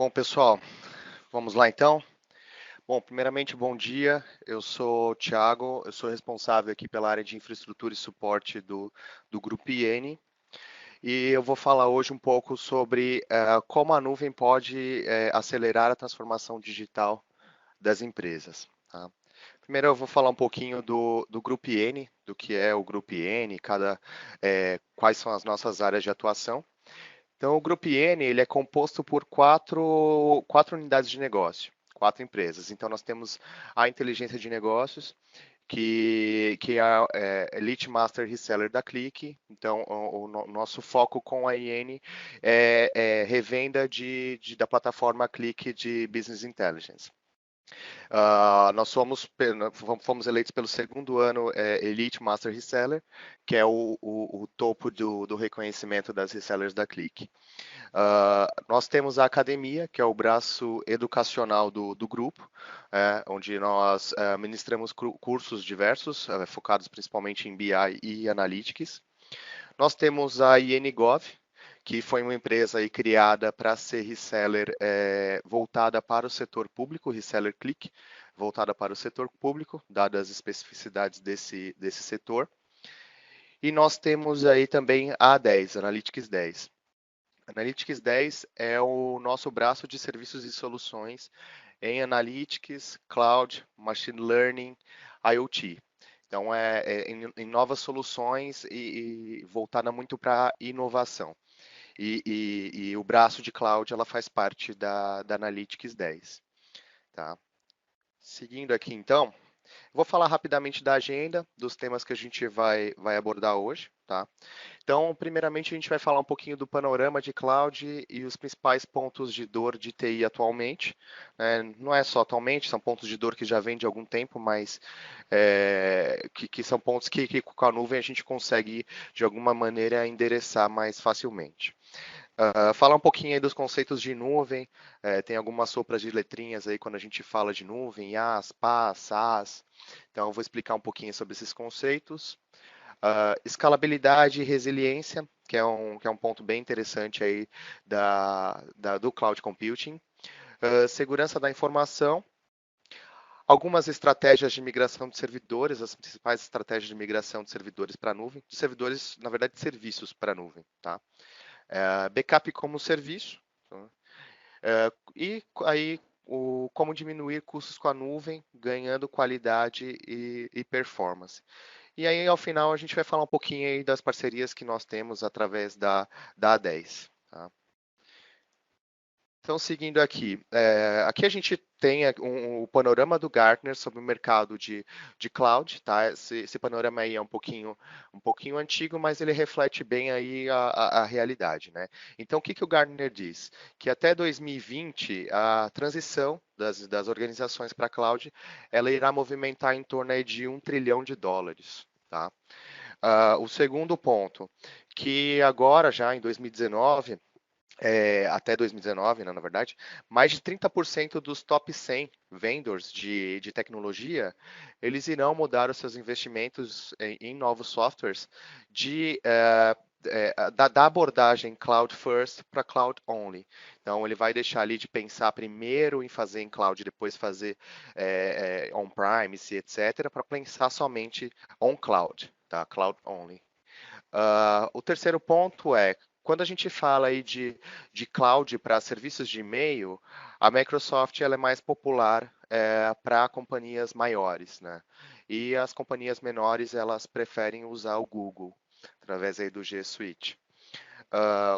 Bom, pessoal, vamos lá então. Bom, primeiramente, bom dia. Eu sou o Thiago, eu sou responsável aqui pela área de infraestrutura e suporte do Grupo IN. E eu vou falar hoje um pouco sobre como a nuvem pode acelerar a transformação digital das empresas. Tá? Primeiro eu vou falar um pouquinho do Grupo IN, do que é o Grupo IN, quais são as nossas áreas de atuação. Então, o Grupo IN ele é composto por quatro unidades de negócio, quatro empresas. Então, nós temos a inteligência de negócios, que é a Elite Master Reseller da Click. Então, o nosso foco com a IN é revenda da plataforma Click de Business Intelligence. Nós fomos eleitos pelo segundo ano Elite Master Reseller, que é o topo do reconhecimento das resellers da Click. Nós temos a academia, que é o braço educacional do grupo, onde nós ministramos cursos diversos, focados principalmente em BI e Analytics. Nós temos a INGov, que foi uma empresa aí criada para ser reseller voltada para o setor público, reseller Click, voltada para o setor público, dadas as especificidades desse setor. E nós temos aí também a A10, Analytics 10. Analytics 10 é o nosso braço de serviços e soluções em Analytics, Cloud, Machine Learning, IoT. Então, em novas soluções e voltada muito para inovação. E o braço de Cloud, ela faz parte da Analytics 10. Tá? Seguindo aqui, então, vou falar rapidamente da agenda, dos temas que a gente vai abordar hoje. Tá? Então, primeiramente, a gente vai falar um pouquinho do panorama de cloud e os principais pontos de dor de TI atualmente. Não é só atualmente, são pontos de dor que já vêm de algum tempo, mas que são pontos que com a nuvem a gente consegue, de alguma maneira, endereçar mais facilmente. Falar um pouquinho aí dos conceitos de nuvem, tem algumas sopras de letrinhas aí quando a gente fala de nuvem, IaaS, PaaS, SaaS. Então, eu vou explicar um pouquinho sobre esses conceitos. Escalabilidade e resiliência, que é um ponto bem interessante aí do Cloud Computing. Segurança da informação. Algumas estratégias de migração de servidores, as principais estratégias de migração de servidores para a nuvem, de servidores, na verdade, de serviços para a nuvem. Tá? Backup como serviço. Tá? E aí, como diminuir custos com a nuvem, ganhando qualidade e performance. E aí, ao final, a gente vai falar um pouquinho aí das parcerias que nós temos através da A10. Tá? Então, seguindo aqui, aqui a gente tem o panorama do Gartner sobre o mercado de cloud, tá? Esse panorama aí é um pouquinho antigo, mas ele reflete bem aí a realidade, né? Então, o que o Gartner diz? Que até 2020, a transição das organizações para cloud, ela irá movimentar em torno aí de US$ 1 trilhão, tá? O segundo ponto, que agora, já em 2019, até 2019, né, na verdade, mais de 30% dos top 100 vendors de tecnologia, eles irão mudar os seus investimentos em novos softwares da abordagem cloud first para cloud only. Então, ele vai deixar ali de pensar primeiro em fazer em cloud, depois fazer on-premise, etc., para pensar somente on cloud, tá? Cloud only. O terceiro ponto é, quando a gente fala aí de cloud para serviços de e-mail, a Microsoft ela é mais popular para companhias maiores, né? E as companhias menores elas preferem usar o Google através aí do G Suite.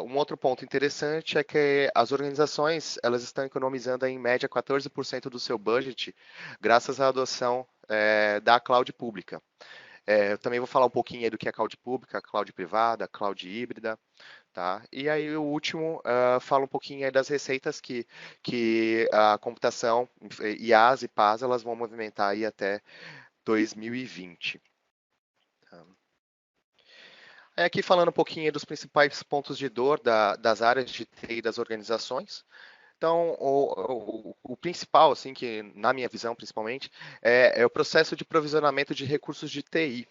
Um outro ponto interessante é que as organizações elas estão economizando em média 14% do seu budget graças à adoção da cloud pública. Eu também vou falar um pouquinho aí do que é cloud pública, cloud privada, cloud híbrida, tá? E aí o último, fala um pouquinho aí das receitas que a computação, IaaS e PaaS, elas vão movimentar aí até 2020. Tá? Aí aqui falando um pouquinho aí dos principais pontos de dor das áreas de TI das organizações. Então, o principal, assim, que na minha visão principalmente, é o processo de provisionamento de recursos de TI.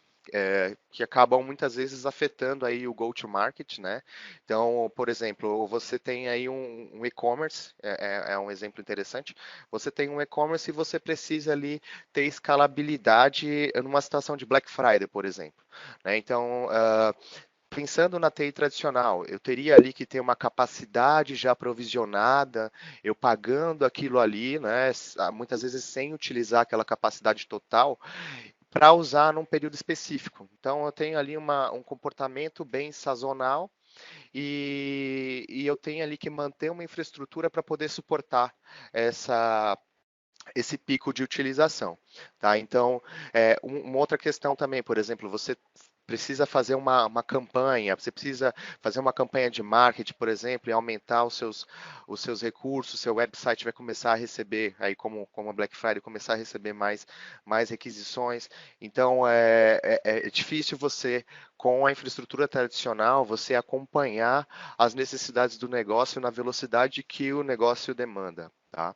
que acabam muitas vezes afetando aí o go-to-market, né? Então, por exemplo, você tem aí um e-commerce, é um exemplo interessante. Você tem um e-commerce e você precisa ali ter escalabilidade numa situação de Black Friday, por exemplo, né? Então, pensando na TI tradicional, eu teria ali que ter uma capacidade já provisionada, eu pagando aquilo ali, né, muitas vezes sem utilizar aquela capacidade total, para usar num período específico. Então, eu tenho ali um comportamento bem sazonal e eu tenho ali que manter uma infraestrutura para poder suportar essa esse pico de utilização, tá? Então, uma outra questão também, por exemplo, você precisa fazer uma campanha, você precisa fazer uma campanha de marketing, por exemplo, e aumentar os seus recursos, seu website vai começar a receber, aí como a Black Friday, começar a receber mais requisições. Então, é difícil você, com a infraestrutura tradicional, você acompanhar as necessidades do negócio na velocidade que o negócio demanda, tá?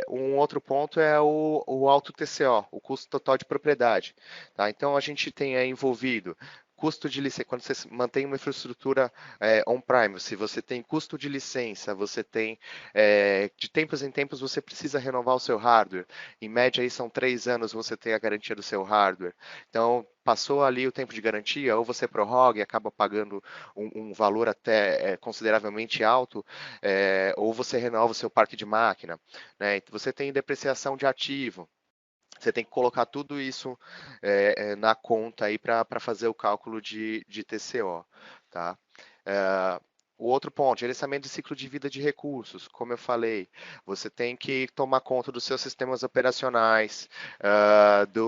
Um outro ponto é o alto TCO, o custo total de propriedade. Tá? Então a gente tem aí envolvido custo de licença, quando você mantém uma infraestrutura on-prime, se você tem custo de licença, você tem, de tempos em tempos você precisa renovar o seu hardware, em média aí são 3 anos você tem a garantia do seu hardware, então passou ali o tempo de garantia, ou você prorroga e acaba pagando um valor até consideravelmente alto, ou você renova o seu parque de máquina, né? Você tem depreciação de ativo, você tem que colocar tudo isso na conta aí para fazer o cálculo de TCO, tá? É, o outro ponto, gerenciamento de ciclo de vida de recursos. Como eu falei, você tem que tomar conta dos seus sistemas operacionais,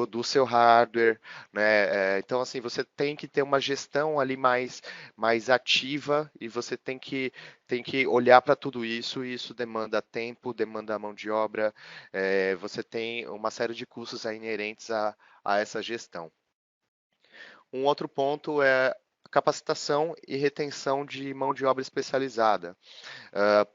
do seu hardware, né? Então, assim, você tem que ter uma gestão ali mais ativa e você tem que olhar para tudo isso, e isso demanda tempo, demanda mão de obra, você tem uma série de custos aí inerentes a essa gestão. Um outro ponto é a capacitação e retenção de mão de obra especializada.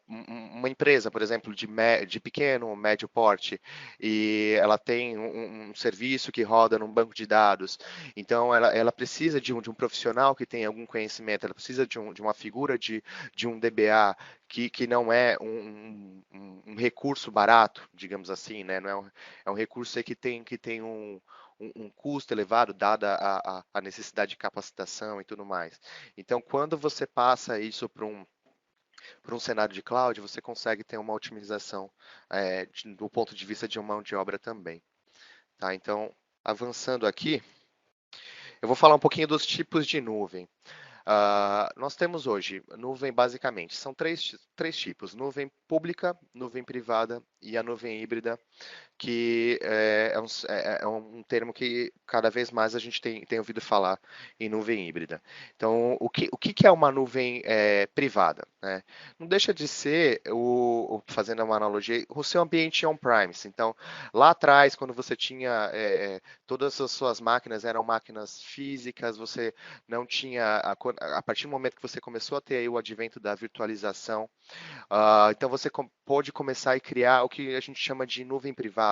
Uma empresa, por exemplo, de pequeno, médio porte, e ela tem um serviço que roda num banco de dados, então ela precisa de um profissional que tenha algum conhecimento, ela precisa de uma figura de um DBA que não é um recurso barato, digamos assim, né? Não é um recurso aí que tem um custo elevado, dada a necessidade de capacitação e tudo mais. Então, quando você passa isso para um cenário de cloud, você consegue ter uma otimização do ponto de vista de uma mão de obra também. Tá? Então, avançando aqui, eu vou falar um pouquinho dos tipos de nuvem. Nós temos hoje nuvem basicamente, são três tipos, nuvem pública, nuvem privada e a nuvem híbrida, que é um termo que cada vez mais a gente tem ouvido falar em nuvem híbrida. Então, o que é uma nuvem privada? Né? Não deixa de ser, fazendo uma analogia, o seu ambiente on-premise. Então, lá atrás, quando você tinha todas as suas máquinas eram máquinas físicas, você não tinha, a partir do momento que você começou a ter aí o advento da virtualização, então você pode começar a criar o que a gente chama de nuvem privada.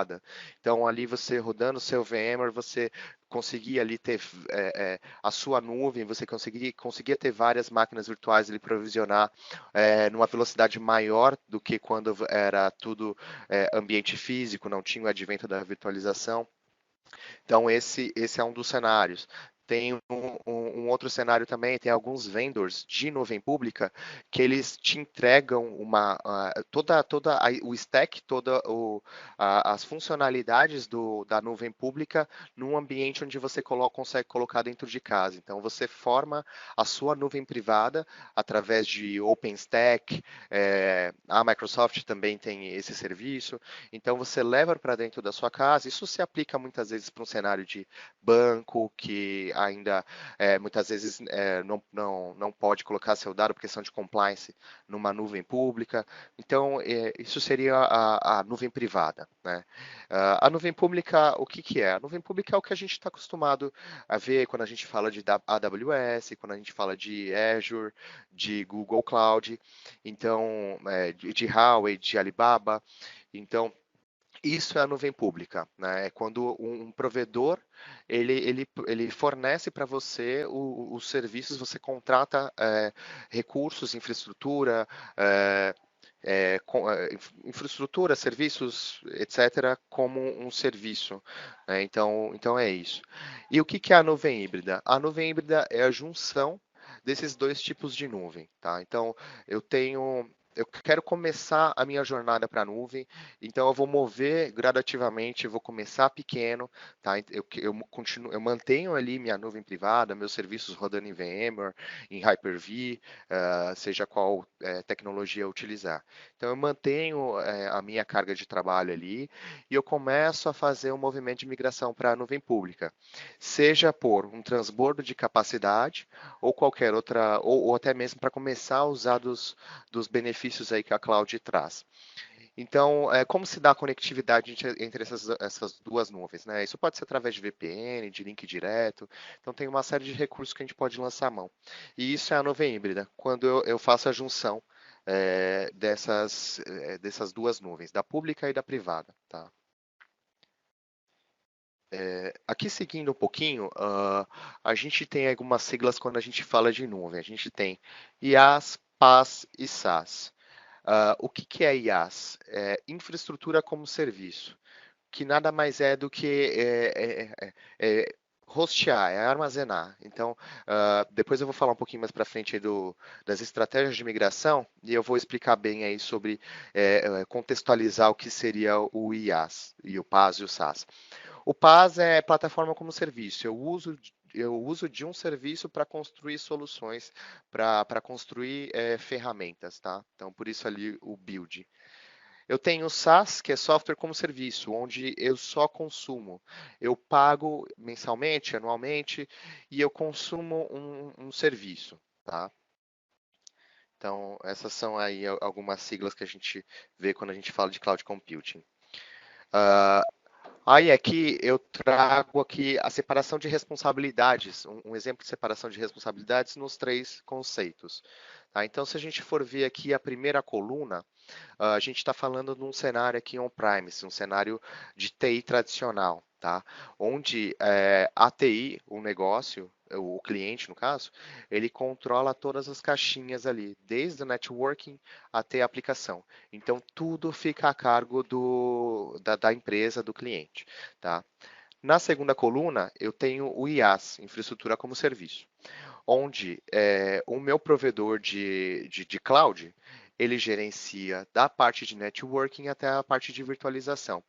Então ali você rodando o seu VMware, você conseguia ali ter a sua nuvem, você conseguia ter várias máquinas virtuais ali provisionar numa velocidade maior do que quando era tudo ambiente físico, não tinha o advento da virtualização. Então, esse é um dos cenários. Tem um outro cenário também, tem alguns vendors de nuvem pública que eles te entregam o stack, as funcionalidades da nuvem pública num ambiente onde você consegue colocar dentro de casa. Então, você forma a sua nuvem privada através de OpenStack, a Microsoft também tem esse serviço. Então, você leva para dentro da sua casa. Isso se aplica muitas vezes para um cenário de banco que ainda muitas vezes não pode colocar seu dado por questão de compliance numa nuvem pública. Então, isso seria a nuvem privada. Né? A nuvem pública, o que é? A nuvem pública é o que a gente está acostumado a ver quando a gente fala de AWS, quando a gente fala de Azure, de Google Cloud, então, de Huawei, de Alibaba. Então, Isso é a nuvem pública, né? É quando um provedor ele fornece para você os serviços, você contrata recursos, infraestrutura, é, infraestrutura, serviços, etc., como um serviço, né? Então é isso. E o que que é a nuvem híbrida? A nuvem híbrida é a junção desses dois tipos de nuvem, tá? Então eu quero começar a minha jornada para a nuvem, então eu vou mover gradativamente, vou começar pequeno, tá? Eu mantenho ali minha nuvem privada, meus serviços rodando em VMware, em Hyper-V, seja qual tecnologia eu utilizar. Então eu mantenho a minha carga de trabalho ali e eu começo a fazer um movimento de migração para a nuvem pública, seja por um transbordo de capacidade ou qualquer outra, ou até mesmo para começar a usar dos benefícios aí que a cloud traz. Então, como se dá a conectividade entre essas duas nuvens, né? Isso pode ser através de VPN, de link direto. Então, tem uma série de recursos que a gente pode lançar à mão. E isso é a nuvem híbrida, quando eu faço a junção dessas duas nuvens, da pública e da privada, tá? Aqui seguindo um pouquinho, a gente tem algumas siglas quando a gente fala de nuvem. A gente tem IaaS, PaaS e SaaS. O que que é IaaS? É infraestrutura como serviço, que nada mais é do que hostear, é armazenar. Então, depois eu vou falar um pouquinho mais para frente aí das estratégias de migração e eu vou explicar bem aí sobre contextualizar o que seria o IaaS e o PaaS e o SaaS. O PaaS é plataforma como serviço. Eu uso de um serviço para construir soluções, para construir ferramentas, tá? Então, por isso ali o build. Eu tenho o SaaS, que é software como serviço, onde eu só consumo. Eu pago mensalmente, anualmente, e eu consumo um serviço, tá? Então, essas são aí algumas siglas que a gente vê quando a gente fala de cloud computing. Aí aqui eu trago aqui a separação de responsabilidades, um exemplo de separação de responsabilidades nos três conceitos. Tá? Então, se a gente for ver aqui a primeira coluna, a gente está falando de um cenário aqui on-premise, um cenário de TI tradicional, tá? Onde a TI, o negócio, o cliente no caso, ele controla todas as caixinhas ali, desde o networking até a aplicação. Então tudo fica a cargo da empresa, do cliente, tá? Na segunda coluna, eu tenho o IaaS, Infraestrutura como Serviço, onde o meu provedor de cloud, ele gerencia da parte de networking até a parte de virtualização.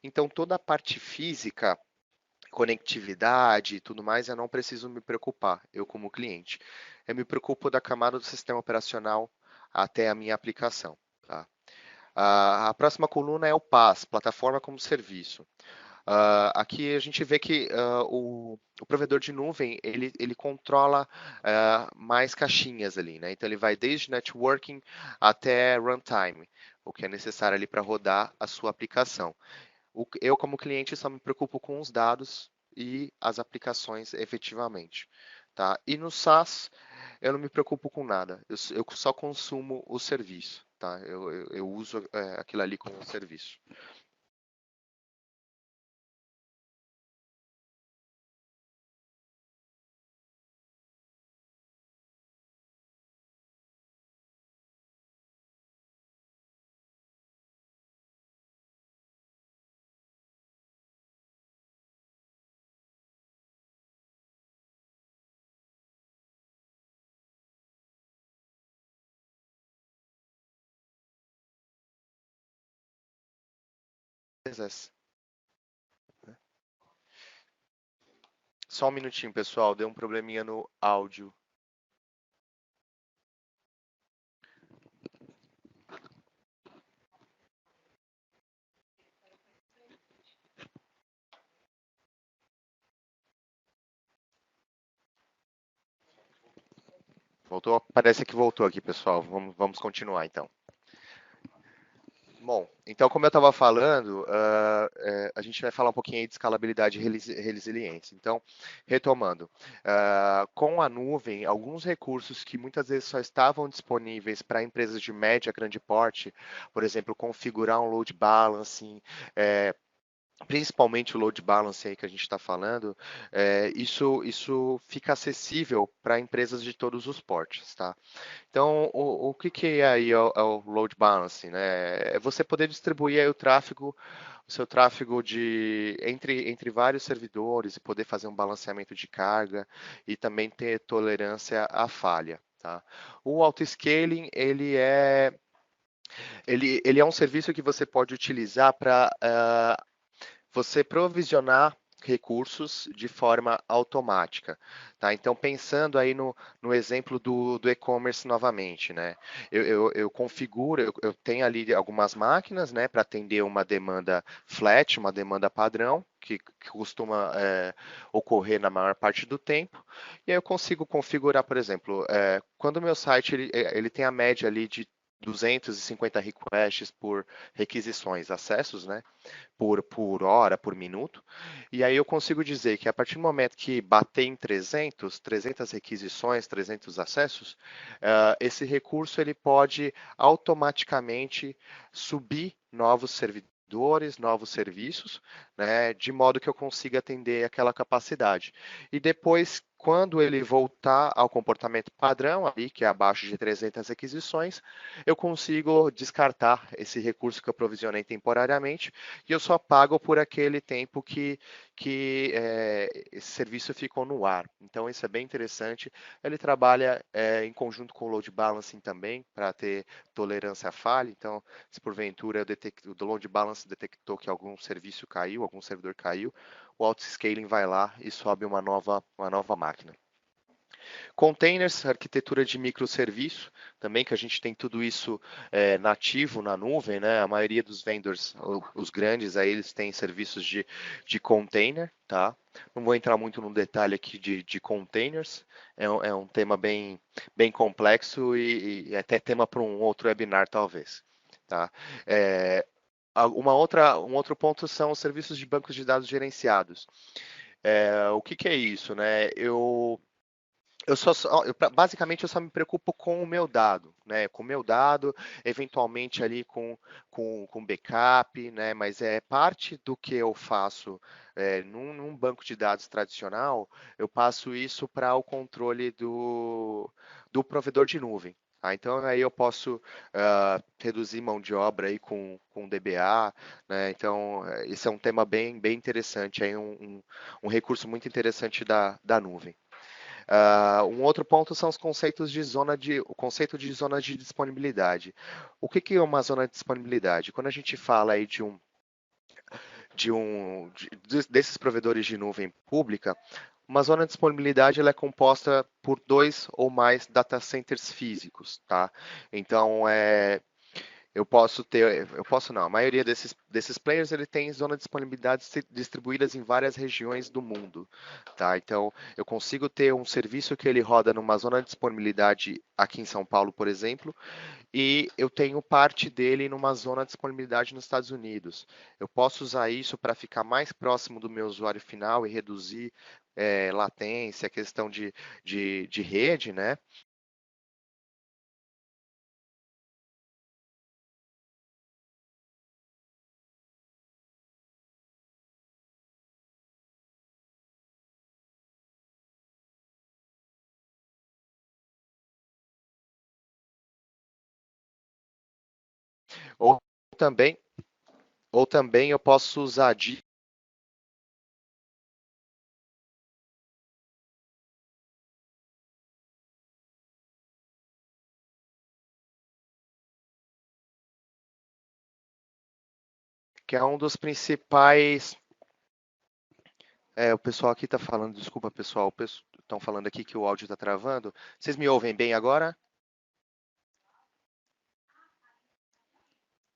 Então, toda a parte física, conectividade e tudo mais, eu não preciso me preocupar, eu como cliente. Eu me preocupo da camada do sistema operacional até a minha aplicação. Tá? A próxima coluna é o PaaS, Plataforma como Serviço. Aqui a gente vê que o provedor de nuvem ele controla mais caixinhas ali, né? Então ele vai desde networking até runtime, o que é necessário ali para rodar a sua aplicação. Eu, como cliente, só me preocupo com os dados e as aplicações efetivamente. Tá? E no SaaS, eu não me preocupo com nada, eu só consumo o serviço. Tá? Eu uso aquilo ali como um serviço. Beleza. Só um minutinho, pessoal. Deu um probleminha no áudio. Voltou? Parece que voltou aqui, pessoal. Vamos continuar então. Bom, então como eu estava falando, a gente vai falar um pouquinho aí de escalabilidade e resiliência. Então, retomando, com a nuvem, alguns recursos que muitas vezes só estavam disponíveis para empresas de média, grande porte, por exemplo, configurar um load balancing, eh, principalmente o load balance aí que a gente está falando, isso fica acessível para empresas de todos os portes, tá? Então, o que que é aí o load balancing, né? É você poder distribuir aí o seu tráfego entre vários servidores e poder fazer um balanceamento de carga e também ter tolerância à falha, tá? O auto-scaling, ele é um serviço que você pode utilizar para você provisionar recursos de forma automática, tá? Então, pensando aí no exemplo do e-commerce novamente, né? Eu configuro, eu tenho ali algumas máquinas, né, para atender uma demanda flat, uma demanda padrão, que costuma ocorrer na maior parte do tempo, e aí eu consigo configurar, por exemplo, quando o meu site ele tem a média ali de 250 requests por requisições, acessos, né? Por hora, por minuto. E aí eu consigo dizer que a partir do momento que bater em 300 requisições, 300 acessos, esse recurso ele pode automaticamente subir novos servidores, novos serviços, né, de modo que eu consiga atender aquela capacidade. E depois, quando ele voltar ao comportamento padrão, ali, que é abaixo de 300 requisições, eu consigo descartar esse recurso que eu provisionei temporariamente e eu só pago por aquele tempo que esse serviço ficou no ar. Então, isso é bem interessante. Ele trabalha em conjunto com o load balancing também, para ter tolerância à falha. Então, se porventura o load balance detectou que algum serviço caiu, algum servidor caiu, o auto-scaling vai lá e sobe uma nova máquina. Containers, arquitetura de microserviço, também que a gente tem tudo isso nativo na nuvem, né? A maioria dos vendors, os grandes, aí eles têm serviços de container, tá? Não vou entrar muito no detalhe aqui de containers, é um tema bem complexo e até tema para um outro webinar, talvez. Tá? É, um outro ponto são os serviços de bancos de dados gerenciados. O que, que é isso, né? Basicamente eu só me preocupo com o meu dado, né? Com o meu dado, eventualmente ali com backup, né? Mas é parte do que eu faço num banco de dados tradicional, eu passo isso para o controle do provedor de nuvem. Tá? Então aí eu posso reduzir mão de obra aí com DBA, né? Então esse é um tema bem interessante, aí um recurso muito interessante da nuvem. Um outro ponto são os conceitos o conceito de zona de disponibilidade. O que, que é uma zona de disponibilidade? Quando a gente fala aí desses provedores de nuvem pública, uma zona de disponibilidade ela é composta por dois ou mais data centers físicos, tá? Então, eu posso não, a maioria desses players ele tem zona de disponibilidade distribuídas em várias regiões do mundo, tá? Então, eu consigo ter um serviço que ele roda numa zona de disponibilidade aqui em São Paulo, por exemplo, e eu tenho parte dele numa zona de disponibilidade nos Estados Unidos. Eu posso usar isso para ficar mais próximo do meu usuário final e reduzir latência, questão de rede, né? Ou também, ou também eu posso usar que é um dos principais. O pessoal aqui está falando, desculpa pessoal, estão falando aqui que o áudio está travando. Vocês me ouvem bem agora?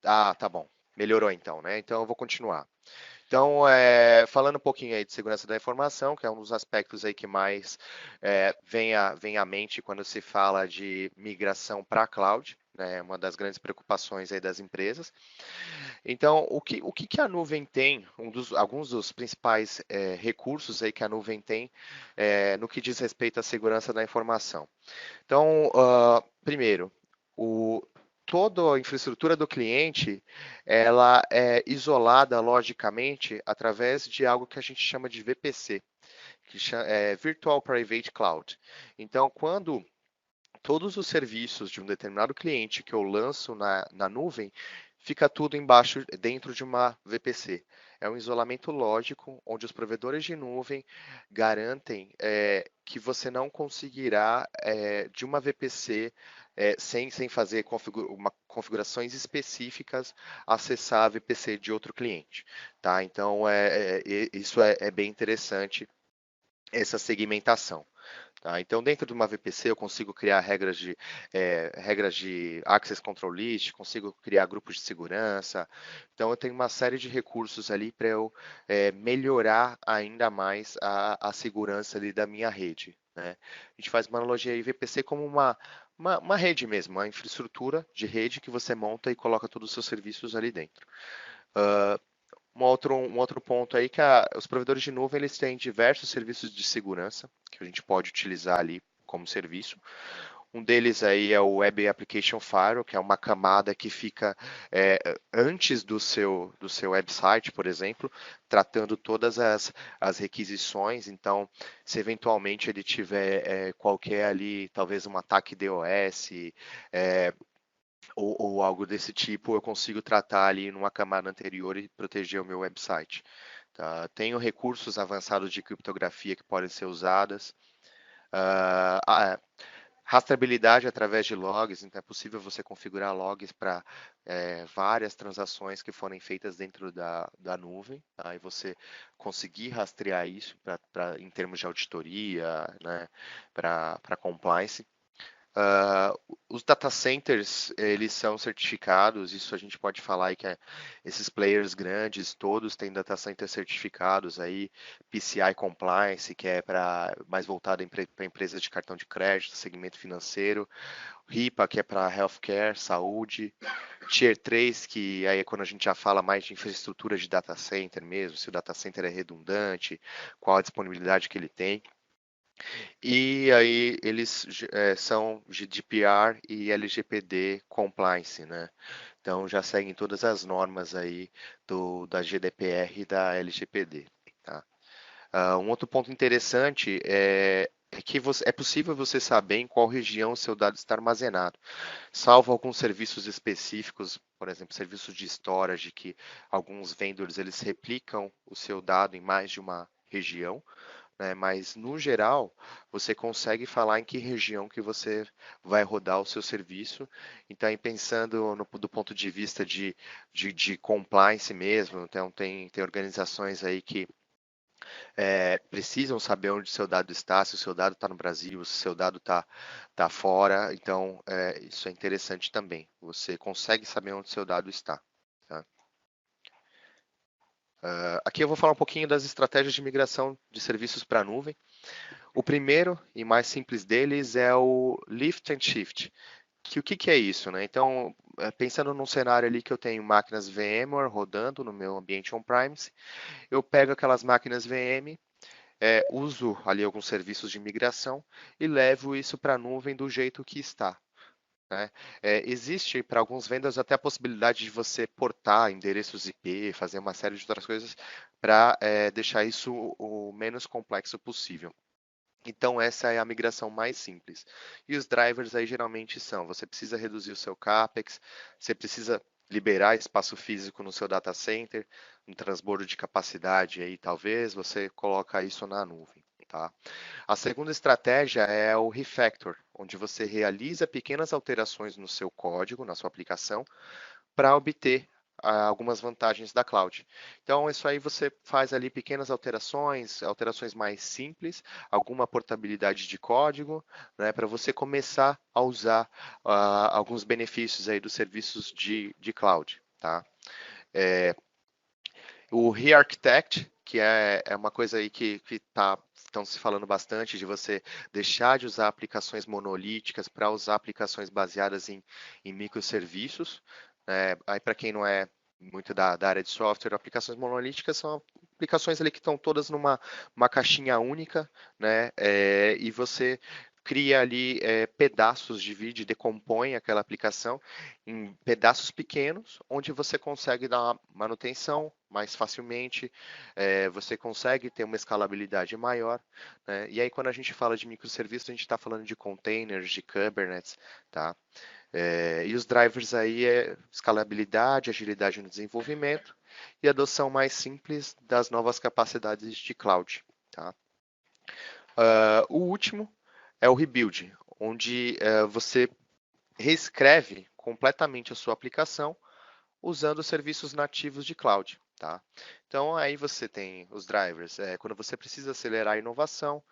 Ah, tá bom. Melhorou então, né? Então eu vou continuar. Então, falando um pouquinho aí de segurança da informação, que é um dos aspectos aí que mais vem à mente quando se fala de migração para a cloud, né, uma das grandes preocupações aí das empresas. Então, o que a nuvem tem, alguns dos principais recursos aí que a nuvem tem no que diz respeito à segurança da informação. Então, primeiro, o, toda a infraestrutura do cliente, ela é isolada logicamente através de algo que a gente chama de VPC, é Virtual Private Cloud. Então, quando todos os serviços de um determinado cliente que eu lanço na nuvem, fica tudo embaixo, dentro de uma VPC. É um isolamento lógico, onde os provedores de nuvem garantem que você não conseguirá, de uma VPC, sem fazer configurações específicas, acessar a VPC de outro cliente. Tá? Então, isso é bem interessante, essa segmentação. Tá? Então, dentro de uma VPC, eu consigo criar regras de Access Control List, consigo criar grupos de segurança. Então, eu tenho uma série de recursos ali para eu melhorar ainda mais a segurança ali da minha rede. Né? A gente faz uma analogia aí VPC como uma rede mesmo, uma infraestrutura de rede que você monta e coloca todos os seus serviços ali dentro. Um outro ponto aí que os provedores de nuvem eles têm diversos serviços de segurança que a gente pode utilizar ali como serviço. Um deles aí é o Web Application Firewall, que é uma camada que fica antes do seu website, por exemplo, tratando todas as requisições. Então, se eventualmente ele tiver qualquer ali, talvez um ataque DOS, é, ou algo desse tipo, eu consigo tratar ali numa camada anterior e proteger o meu website. Tá? Tenho recursos avançados de criptografia que podem ser usadas. Rastreabilidade através de logs, então é possível você configurar logs para várias transações que forem feitas dentro da nuvem, tá? E você conseguir rastrear isso em termos de auditoria, né, para compliance. Os data centers, eles são certificados, isso a gente pode falar aí que esses players grandes, todos têm data centers certificados aí, PCI Compliance, que é mais voltado para empresas de cartão de crédito, segmento financeiro, HIPAA, que é para healthcare, saúde, Tier 3, que aí é quando a gente já fala mais de infraestrutura de data center mesmo, se o data center é redundante, qual a disponibilidade que ele tem. E aí eles são GDPR e LGPD compliance, né? Então já seguem todas as normas aí da GDPR e da LGPD. Tá? Um outro ponto interessante é que é possível você saber em qual região o seu dado está armazenado, salvo alguns serviços específicos, por exemplo, serviços de storage, que alguns vendors eles replicam o seu dado em mais de uma região, né? Mas no geral você consegue falar em que região que você vai rodar o seu serviço. Então, aí pensando do ponto de vista de compliance mesmo, então tem organizações aí que precisam saber onde o seu dado está, se o seu dado está no Brasil, se o seu dado está fora. Então, isso é interessante também. Você consegue saber onde o seu dado está. Tá? Aqui eu vou falar um pouquinho das estratégias de migração de serviços para a nuvem. O primeiro e mais simples deles é o Lift and Shift. O que é isso, né? Então, pensando num cenário ali que eu tenho máquinas VMware rodando no meu ambiente on-premise, eu pego aquelas máquinas VM, uso ali alguns serviços de migração e levo isso para a nuvem do jeito que está. Né? Existe para alguns vendors até a possibilidade de você portar endereços IP, fazer uma série de outras coisas para deixar isso o menos complexo possível. Então essa é a migração mais simples. E os drivers aí geralmente são, você precisa reduzir o seu CAPEX, você precisa liberar espaço físico no seu data center, um transbordo de capacidade aí talvez, você coloca isso na nuvem. Tá? A segunda estratégia é o refactor, onde você realiza pequenas alterações no seu código, na sua aplicação, para obter algumas vantagens da cloud. Então, isso aí você faz ali pequenas alterações mais simples, alguma portabilidade de código, né, para você começar a usar alguns benefícios aí dos serviços de cloud. Tá? o Re-Architect, que é uma coisa aí que estão se falando bastante de você deixar de usar aplicações monolíticas para usar aplicações baseadas em microserviços. Aí, para quem não é muito da área de software, aplicações monolíticas são aplicações ali que estão todas numa caixinha única, né? E você cria ali pedaços, divide, decompõe aquela aplicação em pedaços pequenos, onde você consegue dar uma manutenção mais facilmente, você consegue ter uma escalabilidade maior, né? E aí, quando a gente fala de microserviços, a gente está falando de containers, de Kubernetes, tá? E os drivers aí é escalabilidade, agilidade no desenvolvimento e adoção mais simples das novas capacidades de cloud, tá? O último é o rebuild, onde você reescreve completamente a sua aplicação usando serviços nativos de cloud, tá? Então aí você tem os drivers, quando você precisa acelerar a inovação,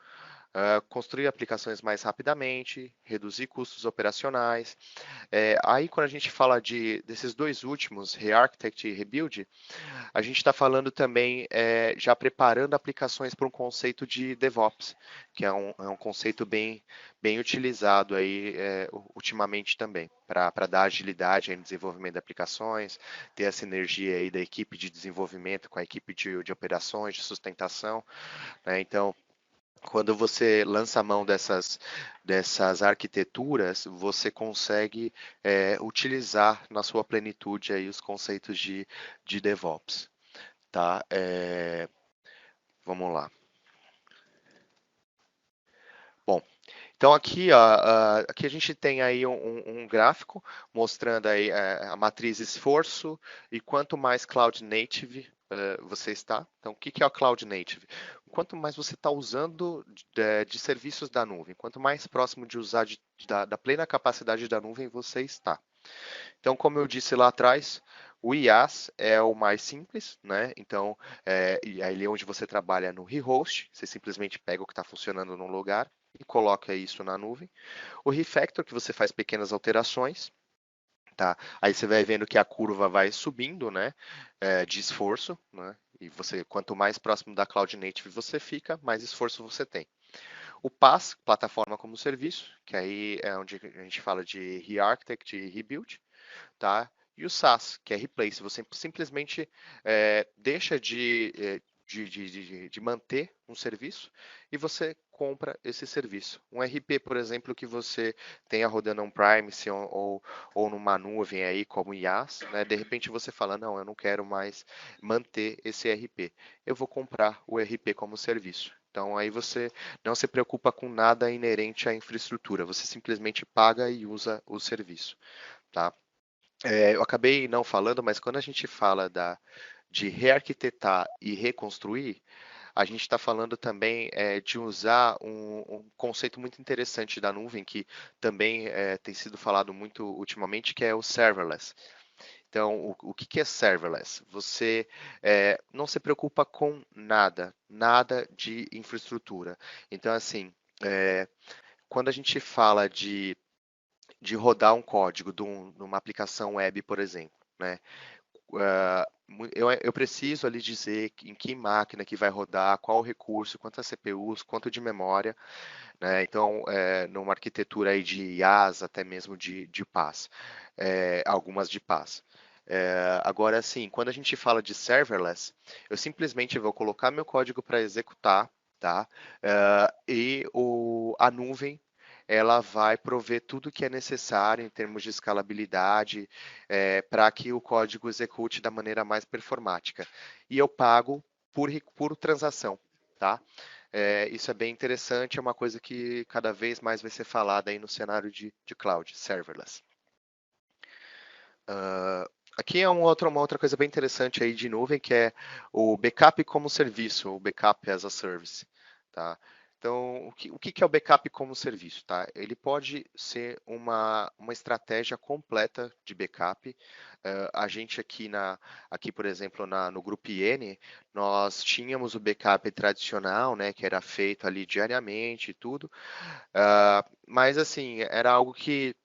construir aplicações mais rapidamente, reduzir custos operacionais. Aí quando a gente fala desses dois últimos, Re-Architect e Rebuild, a gente está falando também já preparando aplicações para um conceito de DevOps, que é um conceito bem utilizado aí ultimamente também, para dar agilidade aí no desenvolvimento de aplicações, ter essa sinergia aí da equipe de desenvolvimento com a equipe de operações, de sustentação, né? Então, quando você lança a mão dessas arquiteturas, você consegue utilizar na sua plenitude aí os conceitos de DevOps. Tá? Vamos lá. Bom, então aqui, ó, aqui a gente tem aí um gráfico mostrando aí a matriz esforço e quanto mais Cloud Native você está. Então, o que é o Cloud Native? Quanto mais você está usando de serviços da nuvem, quanto mais próximo de usar da plena capacidade da nuvem você está. Então, como eu disse lá atrás, o IaaS é o mais simples, né? Então, e aí onde você trabalha no rehost, você simplesmente pega o que está funcionando num lugar e coloca isso na nuvem. O refactor, que você faz pequenas alterações, tá? Aí você vai vendo que a curva vai subindo, né? De esforço, né? E você, quanto mais próximo da Cloud Native você fica, mais esforço você tem. O PaaS, plataforma como serviço, que aí é onde a gente fala de Re-Architect e Rebuild, tá? E o SaaS, que é Replace, você simplesmente deixa de manter um serviço e você compra esse serviço. Um RP, por exemplo, que você tenha rodando on-premise ou numa nuvem aí como IaaS, né? De repente você fala, não, eu não quero mais manter esse RP. Eu vou comprar o RP como serviço. Então aí você não se preocupa com nada inerente à infraestrutura, você simplesmente paga e usa o serviço, tá? Eu acabei não falando, mas quando a gente fala de rearquitetar e reconstruir, a gente está falando também de usar um conceito muito interessante da nuvem, que também tem sido falado muito ultimamente, que é o serverless. Então, o que é serverless? Você não se preocupa com nada de infraestrutura. Então, assim, quando a gente fala de rodar um código numa aplicação web, por exemplo, né? Eu preciso ali dizer em que máquina que vai rodar, qual o recurso, quantas CPUs, quanto de memória, né? Então, numa arquitetura aí de IaaS, até mesmo de PaaS, algumas de PaaS. Agora, sim, quando a gente fala de serverless, eu simplesmente vou colocar meu código para executar, tá? A nuvem ela vai prover tudo que é necessário em termos de escalabilidade para que o código execute da maneira mais performática. E eu pago por transação, tá? Isso é bem interessante, é uma coisa que cada vez mais vai ser falada aí no cenário de cloud, serverless. Aqui é uma outra coisa bem interessante aí de nuvem, que é o backup como serviço, o backup as a service, tá? Então, o que é o backup como serviço, tá? Ele pode ser uma estratégia completa de backup. A gente aqui, por exemplo, no Grupo IN, nós tínhamos o backup tradicional, né, que era feito ali diariamente e tudo, mas assim, era algo que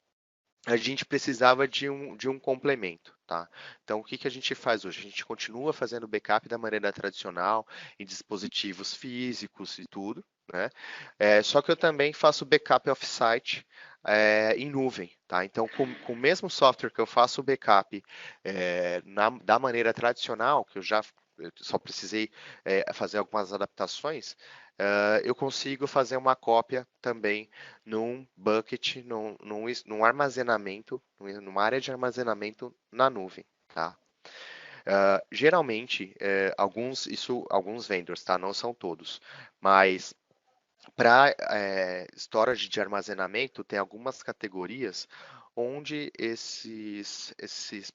a gente precisava de um complemento, tá? Então, o que que a gente faz hoje? A gente continua fazendo backup da maneira tradicional, em dispositivos físicos e tudo, né? Só que eu também faço backup off-site em nuvem, tá? Então, com o mesmo software que eu faço o backup da maneira tradicional, que eu só precisei fazer algumas adaptações, eu consigo fazer uma cópia também num bucket, num armazenamento, numa área de armazenamento na nuvem, tá? Geralmente, alguns vendors, tá? Não são todos, mas para storage de armazenamento, tem algumas categorias onde esses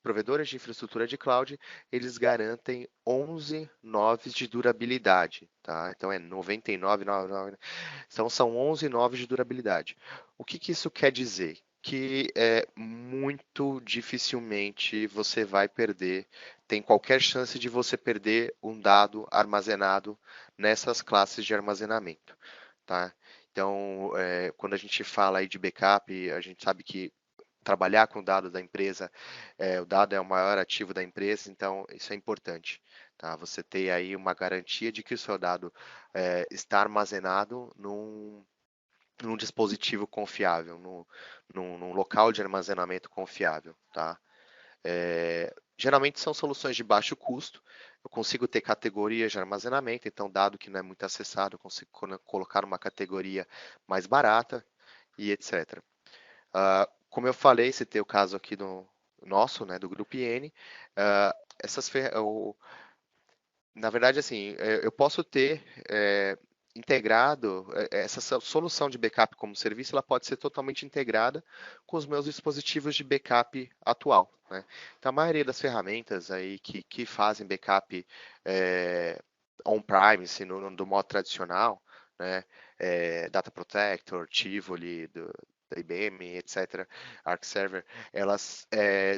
provedores de infraestrutura de cloud, eles garantem 11 noves de durabilidade, tá? Então é 99, então são 11 noves de durabilidade. O que que isso quer dizer? Que muito dificilmente você vai perder, tem qualquer chance de você perder um dado armazenado nessas classes de armazenamento, tá? Então, quando a gente fala aí de backup, a gente sabe que trabalhar com o dado da empresa, o dado é o maior ativo da empresa, então isso é importante, tá? Você ter aí uma garantia de que o seu dado está armazenado num dispositivo confiável, num local de armazenamento confiável, tá? Geralmente são soluções de baixo custo. Eu consigo ter categorias de armazenamento, então, dado que não é muito acessado, eu consigo colocar uma categoria mais barata e etc. Como eu falei, citei o caso aqui do nosso, né, do Grupo IN, uh, essas na verdade, assim, eu posso ter integrado essa solução de backup como serviço, ela pode ser totalmente integrada com os meus dispositivos de backup atual, né? Então, a maioria das ferramentas aí que fazem backup on-premise, do modo tradicional, né? Data Protector, Tivoli, da IBM, etc., Arc Server, elas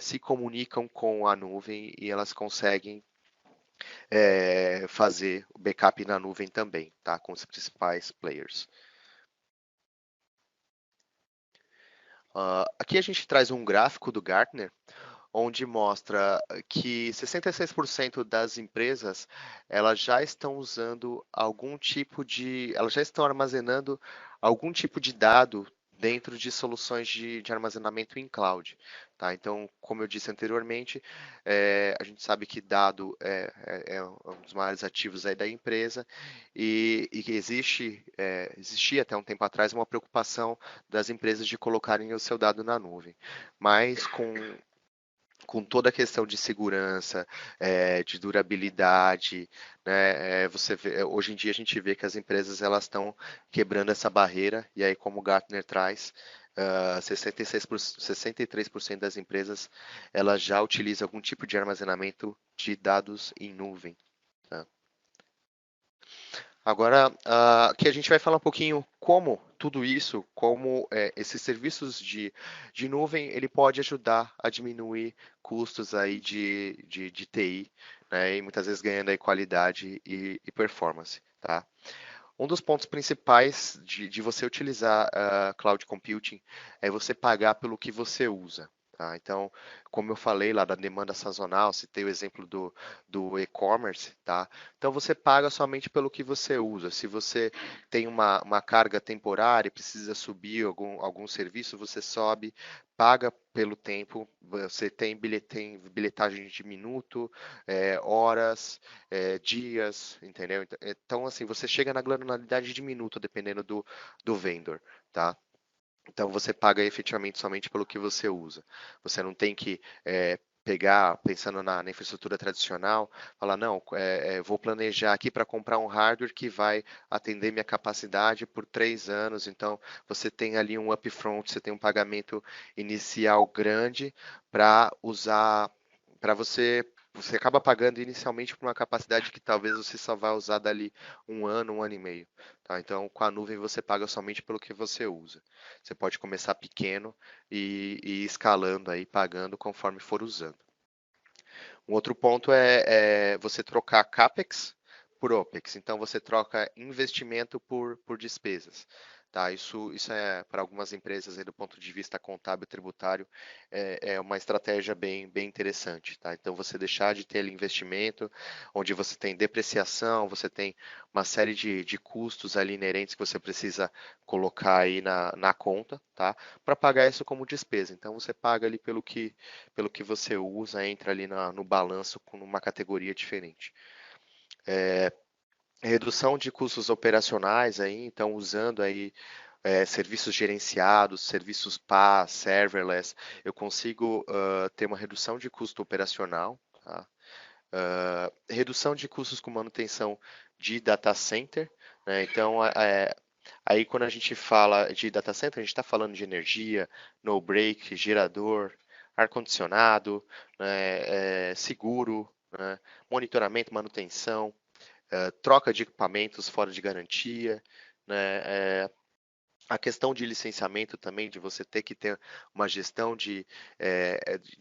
se comunicam com a nuvem e elas conseguem fazer o backup na nuvem também, tá? Com os principais players. Aqui a gente traz um gráfico do Gartner, onde mostra que 66% das empresas elas já estão usando elas já estão armazenando algum tipo de dado dentro de soluções de armazenamento em cloud, tá? Então, como eu disse anteriormente, a gente sabe que dado é um dos maiores ativos aí da empresa e que existia até um tempo atrás uma preocupação das empresas de colocarem o seu dado na nuvem, mas com toda a questão de segurança, de durabilidade, né, hoje em dia a gente vê que as empresas elas estão quebrando essa barreira e aí como o Gartner traz, 63% das empresas elas já utilizam algum tipo de armazenamento de dados em nuvem, tá? Agora, aqui a gente vai falar um pouquinho como tudo isso, como esses serviços de nuvem, ele pode ajudar a diminuir custos aí de TI, né, e muitas vezes ganhando aí qualidade e performance, tá? Um dos pontos principais de você utilizar cloud computing é você pagar pelo que você usa. Tá? Então, como eu falei lá da demanda sazonal, citei o exemplo do e-commerce, tá? Então você paga somente pelo que você usa. Se você tem uma carga temporária e precisa subir algum serviço, você sobe, paga pelo tempo, você tem bilhetagem de minuto, horas, dias, entendeu? Então, assim, você chega na granularidade de minuto, dependendo do vendor, tá? Então, você paga efetivamente somente pelo que você usa. Você não tem que pegar, pensando na infraestrutura tradicional, falar, não, vou planejar aqui para comprar um hardware que vai atender minha capacidade por 3 anos. Então, você tem ali um upfront, você tem um pagamento inicial grande para usar, para você acaba pagando inicialmente por uma capacidade que talvez você só vai usar dali um ano e meio. Tá? Então, com a nuvem você paga somente pelo que você usa. Você pode começar pequeno e ir escalando aí, pagando conforme for usando. Um outro ponto é você trocar CAPEX por OPEX. Então, você troca investimento por despesas. tá? Isso é para algumas empresas aí do ponto de vista contábil e tributário é uma estratégia bem interessante, tá? Então você deixar de ter ali investimento, onde você tem depreciação, você tem uma série de custos ali inerentes que você precisa colocar aí na conta, tá? Para pagar isso como despesa. Então você paga ali pelo que você usa, entra ali no balanço com uma categoria diferente. Redução de custos operacionais aí, então usando aí serviços gerenciados, serviços PaaS, serverless, eu consigo ter uma redução de custo operacional, tá? Redução de custos com manutenção de data center, né? Então, aí quando a gente fala de data center, a gente está falando de energia, no break, gerador, ar-condicionado, né? Seguro, né? Monitoramento, manutenção, troca de equipamentos fora de garantia, né? A questão de licenciamento também, de você ter que ter uma gestão de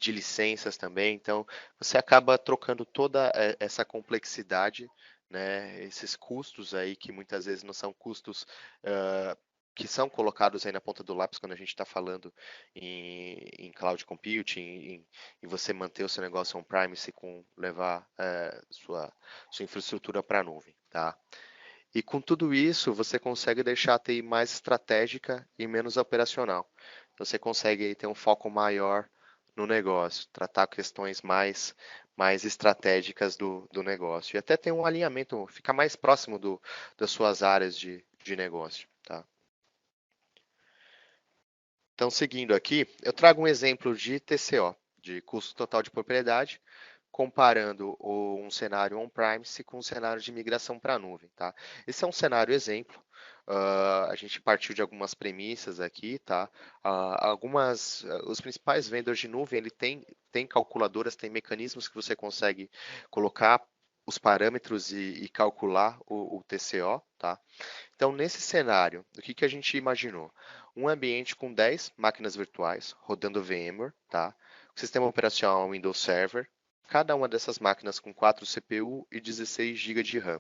licenças também. Então, você acaba trocando toda essa complexidade, né, esses custos aí, que muitas vezes não são custos que são colocados aí na ponta do lápis quando a gente está falando em cloud computing, em você manter o seu negócio on-premise com levar sua infraestrutura para a nuvem, tá? E com tudo isso, você consegue deixar a TI mais estratégica e menos operacional. Então, você consegue aí ter um foco maior no negócio, tratar questões mais estratégicas do negócio. E até ter um alinhamento, ficar mais próximo das suas áreas de negócio. Tá? Então, seguindo aqui, eu trago um exemplo de TCO, de custo total de propriedade, comparando um cenário on-premise com um cenário de migração para a nuvem, tá? Esse é um cenário exemplo. A gente partiu de algumas premissas aqui, tá? Os principais vendors de nuvem, ele tem calculadoras, tem mecanismos que você consegue colocar os parâmetros e calcular o TCO, tá? Então, nesse cenário, o que a gente imaginou? Um ambiente com 10 máquinas virtuais rodando VMware, tá? O sistema operacional Windows Server, cada uma dessas máquinas com 4 CPU e 16 GB de RAM.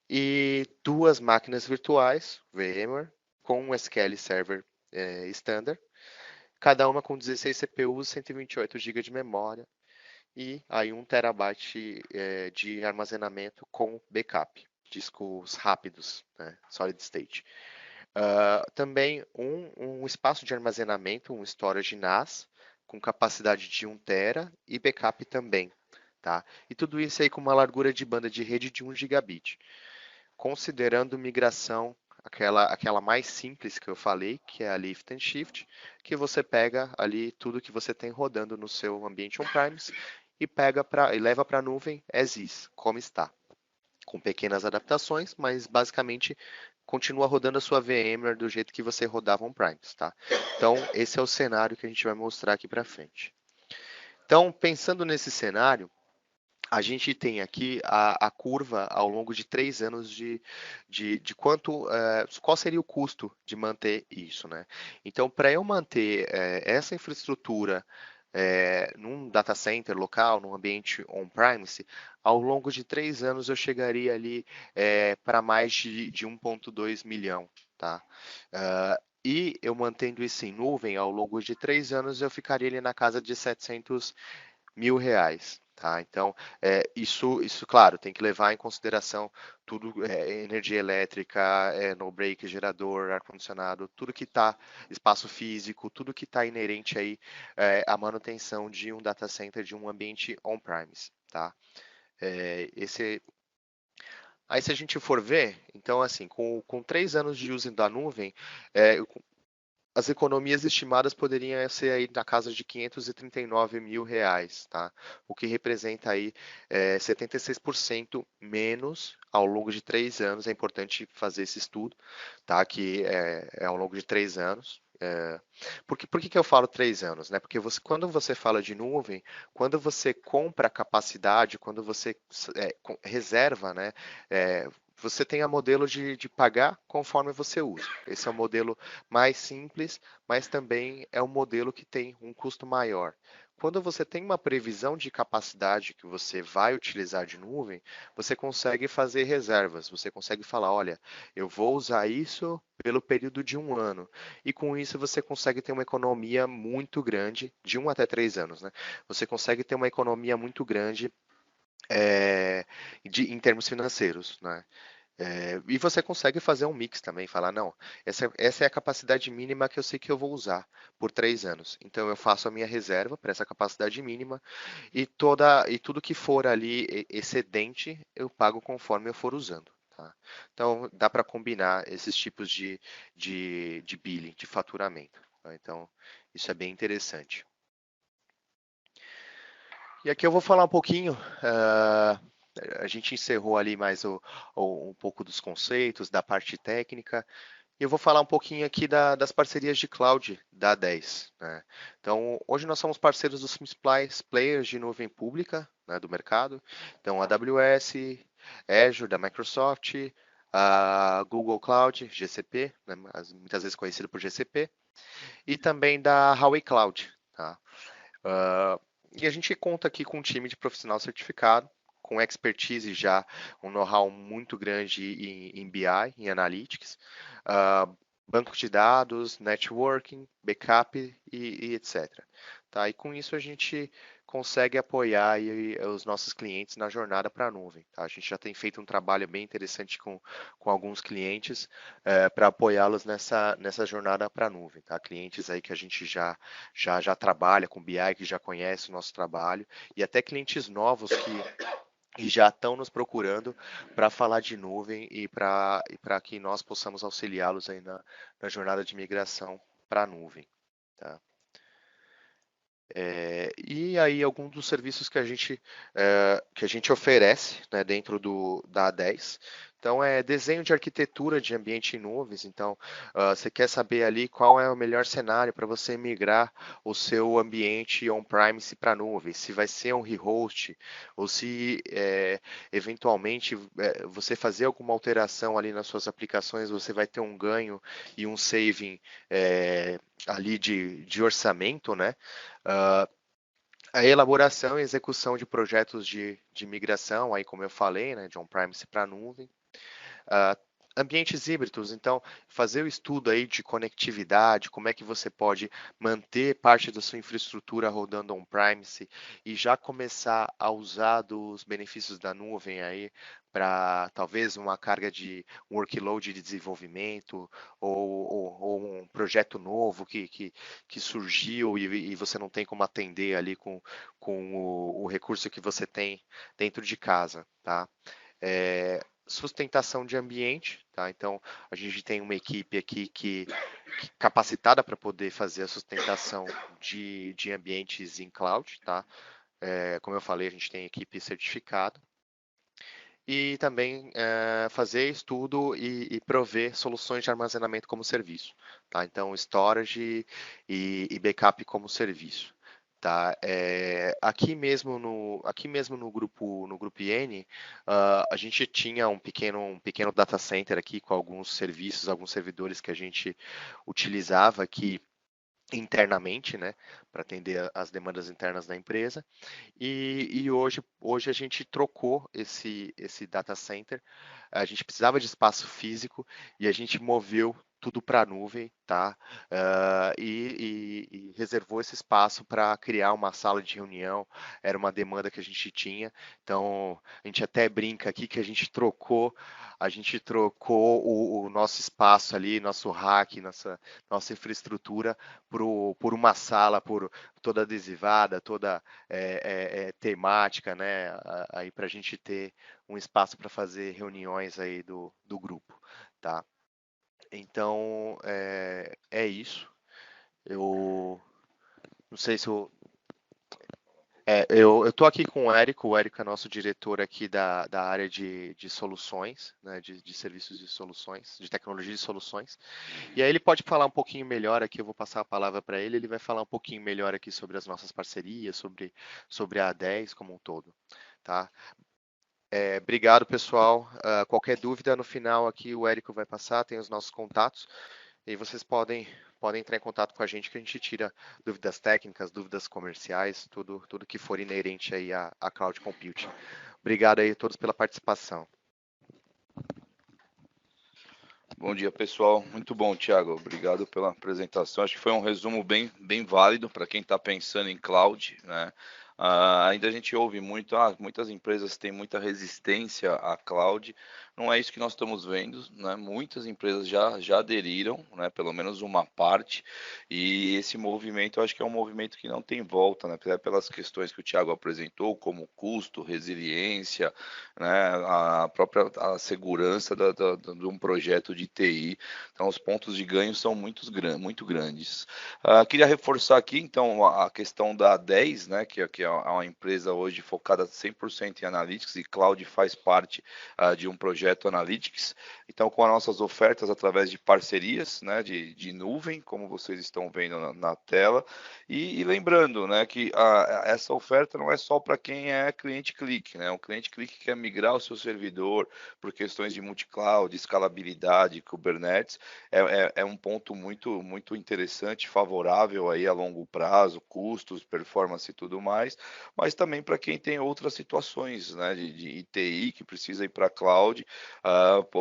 E duas máquinas virtuais, VMware, com um SQL Server Standard, cada uma com 16 CPUs, 128 GB de memória e aí 1 terabyte de armazenamento com backup, discos rápidos, né, solid state. Também um espaço de armazenamento, um storage NAS, com capacidade de 1 tera e backup também. Tá? E tudo isso aí com uma largura de banda de rede de 1 gigabit. Considerando migração, aquela mais simples que eu falei, que é a lift and shift, que você pega ali tudo que você tem rodando no seu ambiente on-premise e leva para a nuvem as is, como está, com pequenas adaptações, mas basicamente continua rodando a sua VMware do jeito que você rodava on-premise, tá? Então, esse é o cenário que a gente vai mostrar aqui para frente. Então, pensando nesse cenário, a gente tem aqui a curva ao longo de 3 anos de qual seria o custo de manter isso, né? Então, para eu manter essa infraestrutura num data center local, num ambiente on-premise, ao longo de 3 anos eu chegaria ali para mais de 1,2 milhão, tá? E eu mantendo isso em nuvem, ao longo de 3 anos eu ficaria ali na casa de 700 mil reais. Tá? Então, isso, claro, tem que levar em consideração tudo, energia elétrica, no break, gerador, ar-condicionado, tudo que está, espaço físico, tudo que está inerente aí à manutenção de um data center, de um ambiente on-premise. Tá? Esse Aí, se a gente for ver, então, assim, com 3 anos de uso da nuvem, as economias estimadas poderiam ser aí na casa de 539 mil reais, tá? O que representa aí 76% menos ao longo de 3 anos. É importante fazer esse estudo, tá? Que é ao longo de 3 anos. Por que eu falo 3 anos? Né? Porque quando você fala de nuvem, quando você compra capacidade, quando você reserva, né? Você tem a modelo de pagar conforme você usa. Esse é o modelo mais simples, mas também é um modelo que tem um custo maior. Quando você tem uma previsão de capacidade que você vai utilizar de nuvem, você consegue fazer reservas. Você consegue falar, olha, eu vou usar isso pelo período de um ano. E com isso você consegue ter uma economia muito grande, de 1 até 3 anos, né? Você consegue ter uma economia muito grande em termos financeiros, né? E você consegue fazer um mix também, falar, não, essa é a capacidade mínima que eu sei que eu vou usar por 3 anos. Então eu faço a minha reserva para essa capacidade mínima e tudo que for ali excedente eu pago conforme eu for usando. Tá? Então dá para combinar esses tipos de billing, de faturamento. Tá? Então isso é bem interessante. E aqui eu vou falar um pouquinho. A gente encerrou ali mais um pouco dos conceitos, da parte técnica. E eu vou falar um pouquinho aqui das parcerias de cloud da A10. Né? Então, hoje nós somos parceiros dos principais players de nuvem pública, né, do mercado. Então, a AWS, Azure da Microsoft, a Google Cloud, GCP, né, muitas vezes conhecido por GCP, e também da Huawei Cloud. Tá? Ah, e a gente conta aqui com um time de profissional certificado, com expertise já, um know-how muito grande em BI, em Analytics, ah, banco de dados, networking, backup e etc. Tá? E com isso a gente consegue apoiar aí os nossos clientes na jornada para a nuvem. Tá? A gente já tem feito um trabalho bem interessante com alguns clientes para apoiá-los nessa jornada para a nuvem. Tá? Clientes aí que a gente já trabalha com BI, que já conhece o nosso trabalho, e até clientes novos que já estão nos procurando para falar de nuvem e para que nós possamos auxiliá-los aí na jornada de migração para a nuvem. Tá? E aí alguns dos serviços que a gente oferece, né, dentro da A10. Então é desenho de arquitetura de ambiente em nuvens. Então você quer saber ali qual é o melhor cenário para você migrar o seu ambiente on-premise para a nuvem, se vai ser um rehost ou se eventualmente você fazer alguma alteração ali nas suas aplicações, você vai ter um ganho e um saving ali de orçamento, né? Ah, a elaboração e execução de projetos de migração, aí como eu falei, né, de on-premise para nuvem. Ah, ambientes híbridos, então fazer o estudo aí de conectividade, como é que você pode manter parte da sua infraestrutura rodando on-premise e já começar a usar dos benefícios da nuvem aí para talvez uma carga de workload de desenvolvimento ou um projeto novo que surgiu e você não tem como atender ali com o recurso que você tem dentro de casa, tá? Sustentação de ambiente, tá? Então a gente tem uma equipe aqui que capacitada para poder fazer a sustentação de ambientes em cloud, tá? Como eu falei, a gente tem equipe certificada e também fazer estudo e prover soluções de armazenamento como serviço, tá? Então storage e backup como serviço. Tá, aqui mesmo no grupo N, a gente tinha um pequeno data center aqui com alguns serviços, alguns servidores que a gente utilizava aqui internamente, né, para atender as demandas internas da empresa. E hoje a gente trocou esse data center. A gente precisava de espaço físico e a gente moveu tudo para a nuvem, tá? E reservou esse espaço para criar uma sala de reunião. Era uma demanda que a gente tinha. Então a gente até brinca aqui que a gente trocou o nosso espaço ali, nosso rack, nossa infraestrutura por uma sala, por toda adesivada, toda temática, né? Aí para a gente ter um espaço para fazer reuniões aí do grupo, tá? Então é isso. Eu não sei se eu estou aqui com o Érico é nosso diretor aqui da área de soluções, né, de serviços de soluções, de tecnologia de soluções. E aí ele pode falar um pouquinho melhor aqui, eu vou passar a palavra para ele vai falar um pouquinho melhor aqui sobre as nossas parcerias, sobre a A10 como um todo, tá? Obrigado, pessoal. Qualquer dúvida no final aqui o Érico vai passar, tem os nossos contatos, e vocês podem podem entrar em contato com a gente que a gente tira dúvidas técnicas, dúvidas comerciais, tudo que for inerente aí a cloud computing. Obrigado aí a todos pela participação. Bom dia, pessoal. Muito bom, Thiago. Obrigado pela apresentação. Acho que foi um resumo bem válido para quem está pensando em cloud, né? Ainda a gente ouve muito, muitas empresas têm muita resistência à cloud. Não é isso que nós estamos vendo, né? Muitas empresas já aderiram, né? Pelo menos uma parte. E esse movimento, eu acho que é um movimento que não tem volta, né? Até pelas questões que o Thiago apresentou, como custo, resiliência, né? A própria segurança de um projeto de TI. Então, os pontos de ganho são muito grandes. Queria reforçar aqui, então, a questão da 10, né, que é uma empresa hoje focada 100% em Analytics, e Cloud faz parte de um projeto Analytics. Então, com as nossas ofertas através de parcerias, né, de nuvem, como vocês estão vendo na tela, e lembrando, né, que essa oferta não é só para quem é cliente clique, né, um cliente clique quer migrar o seu servidor por questões de multi-cloud, escalabilidade, Kubernetes, é um ponto muito interessante, favorável aí a longo prazo, custos, performance e tudo mais, mas também para quem tem outras situações, né, de TI que precisa ir para a cloud,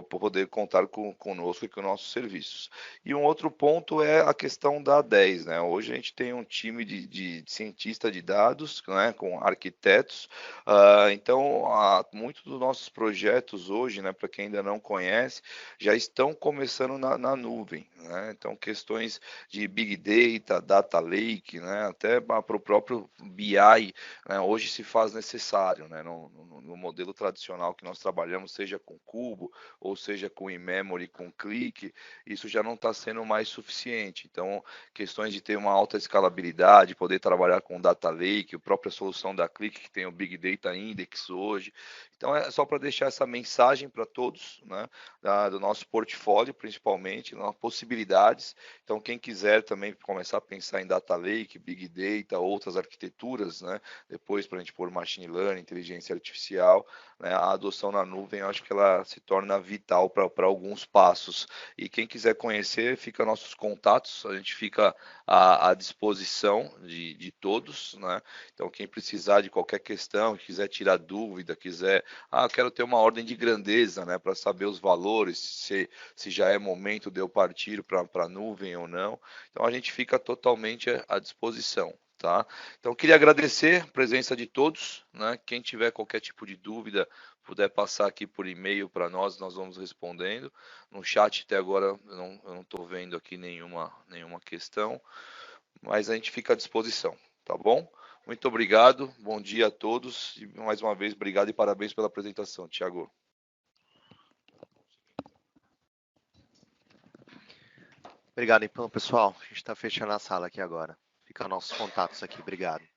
poder contar conosco e com nossos serviços. E um outro ponto é a questão da 10, né? Hoje a gente tem um time de cientista de dados, né, com arquitetos, então muitos dos nossos projetos hoje, né, para quem ainda não conhece, já estão começando na nuvem, né? Então, questões de Big Data, Data Lake, né? Até para o próprio BI, né? Hoje se faz necessário, né? No modelo tradicional que nós trabalhamos, seja com Cubo, ou seja com in-memory, com Click, isso já não está sendo mais suficiente. Então, questões de ter uma alta escalabilidade, poder trabalhar com Data Lake, a própria solução da Click, que tem o Big Data Index hoje. Então, é só para deixar essa mensagem para todos, né? Do nosso portfólio, principalmente, possibilidades. Então, quem quiser também começar a pensar em Data Lake, Big Data, outras arquiteturas, né? Depois, para a gente pôr Machine Learning, inteligência artificial, né? A adoção na nuvem, eu acho que ela se torna vital para alguns passos. E quem quiser conhecer, fica nossos contatos, a gente fica à disposição de todos, né? Então, quem precisar de qualquer questão, quiser tirar dúvida, quiser, quero ter uma ordem de grandeza, né, para saber os valores, se já é momento de eu partir para a nuvem ou não. Então, a gente fica totalmente à disposição. Tá? Então, queria agradecer a presença de todos, né? Quem tiver qualquer tipo de dúvida, puder passar aqui por e-mail para nós vamos respondendo. No chat até agora eu não estou vendo aqui nenhuma questão, mas a gente fica à disposição, tá bom? Muito obrigado, bom dia a todos e mais uma vez obrigado e parabéns pela apresentação, Thiago. Obrigado, então, pessoal. A gente está fechando a sala aqui agora. Fica nossos contatos aqui. Obrigado.